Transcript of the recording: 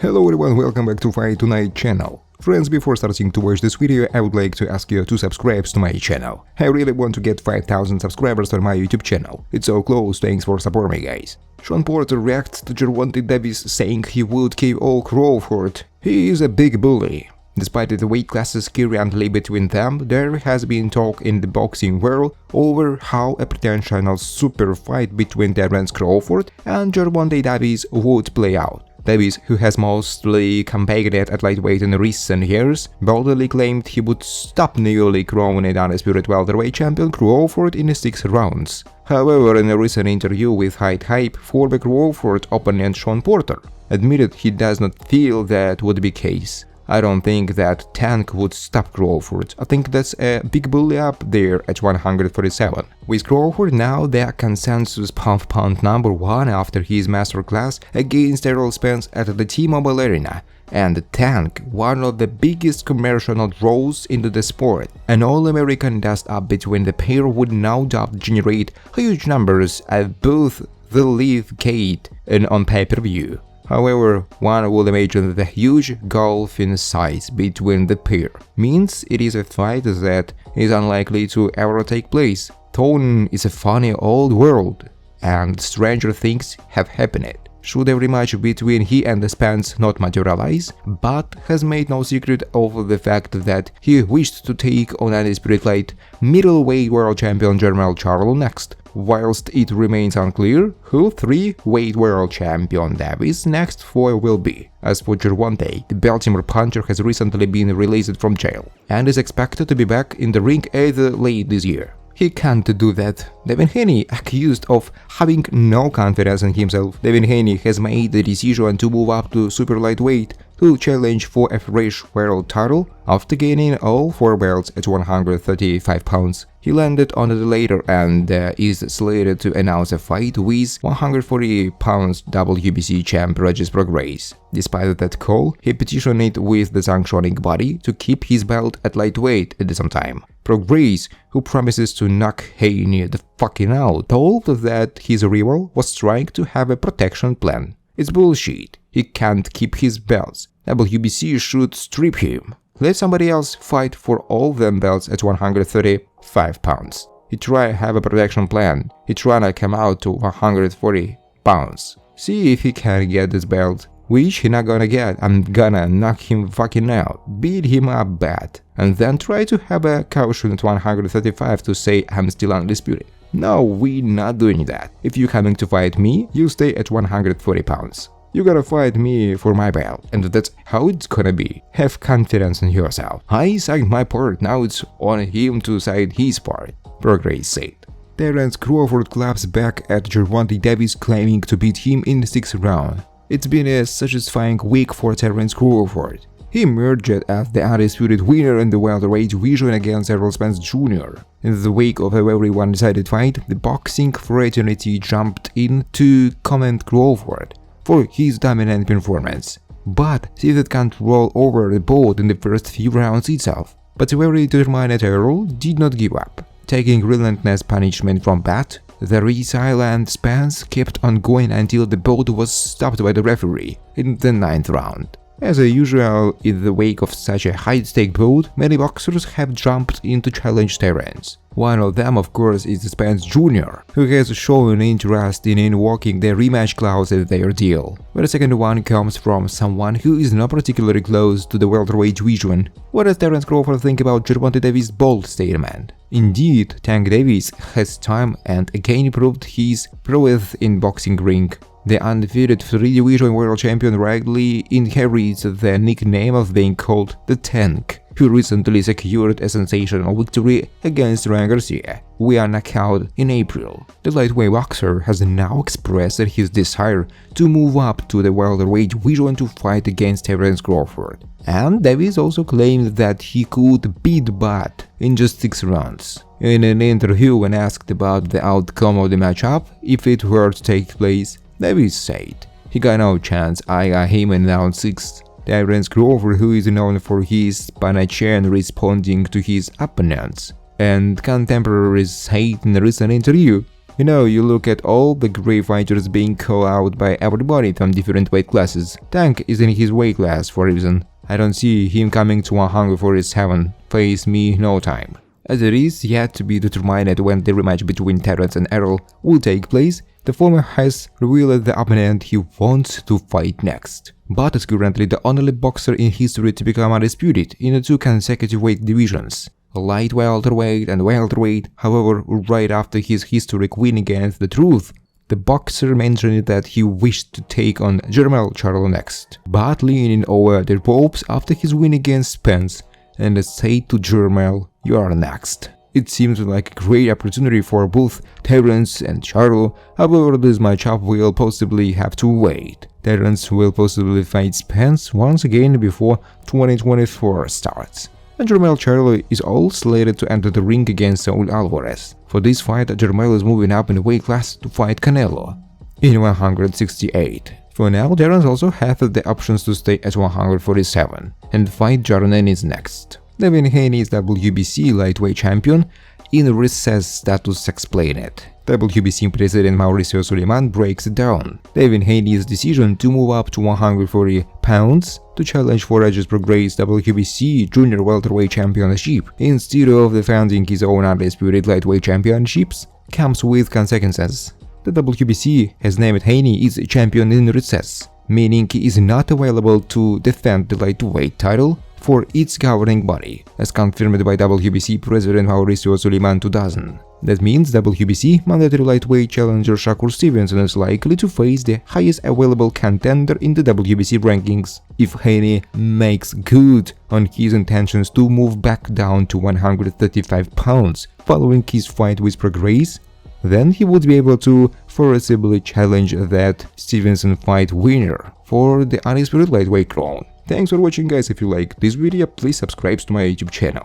Hello everyone, welcome back to Fight Tonight channel. Friends, before starting to watch this video, I would like to ask you to subscribe to my channel. I really want to get 5,000 subscribers on my YouTube channel. It's so close, thanks for supporting me, guys. Shawn Porter reacts to Gervonta saying he would KO Crawford. He is a big bully. Despite the weight classes currently between them, there has been talk in the boxing world over how a potential super fight between Terence Crawford and Gervonta would play out. Davis, who has mostly competed at lightweight in recent years, boldly claimed he would stop newly crowned undisputed welterweight champion Crawford in 6 rounds. However, in a recent interview with FightHype, former Crawford opponent Shawn Porter admitted he does not feel that would be the case. I don't think that Tank would stop Crawford. I think that's a big bully up there at 147. With Crawford now the consensus pound number 1 after his masterclass against Errol Spence at the T-Mobile Arena, and Tank one of the biggest commercial draws into the sport. An all-American dust-up between the pair would no doubt generate huge numbers at both the live gate and on pay-per-view. However, one would imagine that the huge gulf in size between the pair means it is a fight that is unlikely to ever take place. Tone is a funny old world, and stranger things have happened. Should every match between he and Spence not materialize, but has made no secret of the fact that he wished to take on undisputed light middleweight world champion Jermell Charlo next, whilst it remains unclear who 3-weight world champion Davis next for will be. As for Gervonta, the Baltimore puncher has recently been released from jail and is expected to be back in the ring either late this year. He can't do that. Haney, accused of having no confidence in himself. Haney has made the decision to move up to super lightweight to challenge for a fresh world title after gaining all 4 belts at 135 pounds. He landed on the later and is slated to announce a fight with 140 pounds WBC champ Regis Prograis. Despite that call, he petitioned with the sanctioning body to keep his belt at lightweight at the same time. Prograis, who promises to knock Haney the fucking out, told that his rival was trying to have a protection plan. It's bullshit. He can't keep his belts. WBC should strip him. Let somebody else fight for all them belts at 135 pounds. He try have a protection plan. He tryna come out to 140 pounds. See if he can get this belt. Which he not gonna get. I'm gonna knock him fucking out, beat him up bad, and then try to have a caution at 135 to say I'm still undisputed. No, we not doing that. If you coming to fight me, you stay at 140 pounds. You gotta fight me for my belt, and that's how it's gonna be. Have confidence in yourself. I signed my part, now it's on him to sign his part, Prograis said. Terence Crawford claps back at Gervonta claiming to beat him in the 6th round. It's been a satisfying week for Terence Crawford. He emerged as the undisputed winner in the welterweight division against Errol Spence Jr. In the wake of a very one-sided fight, the boxing fraternity jumped in to commend Crawford for his dominant performance. But Stevenson can't roll over the boat in the first few rounds itself. But the very determined Errol did not give up. Taking relentless punishment from Bat, the resilient Spence kept on going until the bout was stopped by the referee in the 9th round. As usual, in the wake of such a high-stake bout, many boxers have jumped in to challenge Terence. One of them, of course, is Spence Jr., who has shown interest in invoking the rematch clause in their deal. But the second one comes from someone who is not particularly close to the welterweight division. What does Terence Crawford think about Gervonta's bold statement? Indeed, Tank Davis has time and again proved his prowess in boxing ring. The undefeated 3-division world champion rightly inherits the nickname of being called the Tank, who recently secured a sensational victory against Ryan Garcia via knockout in April. The lightweight boxer has now expressed his desire to move up to the welterweight division to fight against Terence Crawford. And Davis also claimed that he could beat Bat in just 6 rounds. In an interview when asked about the outcome of the matchup, if it were to take place, Davis said, "He got no chance, I got him in round 6. Terence Crawford, who is known for his panache responding to his opponents and contemporaries, said in a recent interview, You know, you look at all the great fighters being called out by everybody from different weight classes. Tank is in his weight class for a reason. I don't see him coming to 147, face me no time. As it is yet to be determined when the rematch between Terence and Errol will take place, the former has revealed the opponent he wants to fight next, but is currently the only boxer in history to become undisputed in the 2 consecutive weight divisions, light welterweight and welterweight. However, right after his historic win against The Truth, the boxer mentioned that he wished to take on Gervonta next, but leaning over the ropes after his win against Spence and said to Gervonta, "You are next." It seems like a great opportunity for both Terence and Charlo. However, this matchup will possibly have to wait. Terence will possibly fight Spence once again before 2024 starts. And Gervonta is all slated to enter the ring against Saul Alvarez. For this fight, Gervonta is moving up in the weight class to fight Canelo in 168. For now, Terence also has the options to stay at 147 and fight Haney next. Haney is WBC lightweight champion. In recess status explained. WBC President Mauricio Suleiman breaks it down. Haney's decision to move up to 140 pounds to challenge for Regis Prograis WBC Junior Welterweight Championship instead of defending his own undisputed lightweight championships comes with consequences. The WBC has named Haney as champion in recess, meaning he is not available to defend the lightweight title for its governing body, as confirmed by WBC President Mauricio Suleiman 2000. That means WBC mandatory lightweight challenger Shakur Stevenson is likely to face the highest available contender in the WBC rankings. If Haney makes good on his intentions to move back down to 135 pounds following his fight with Prograis, then he would be able to forcibly challenge that Stevenson fight winner for the undisputed lightweight crown. Thanks for watching, guys. If you like this video, please subscribe to my YouTube channel.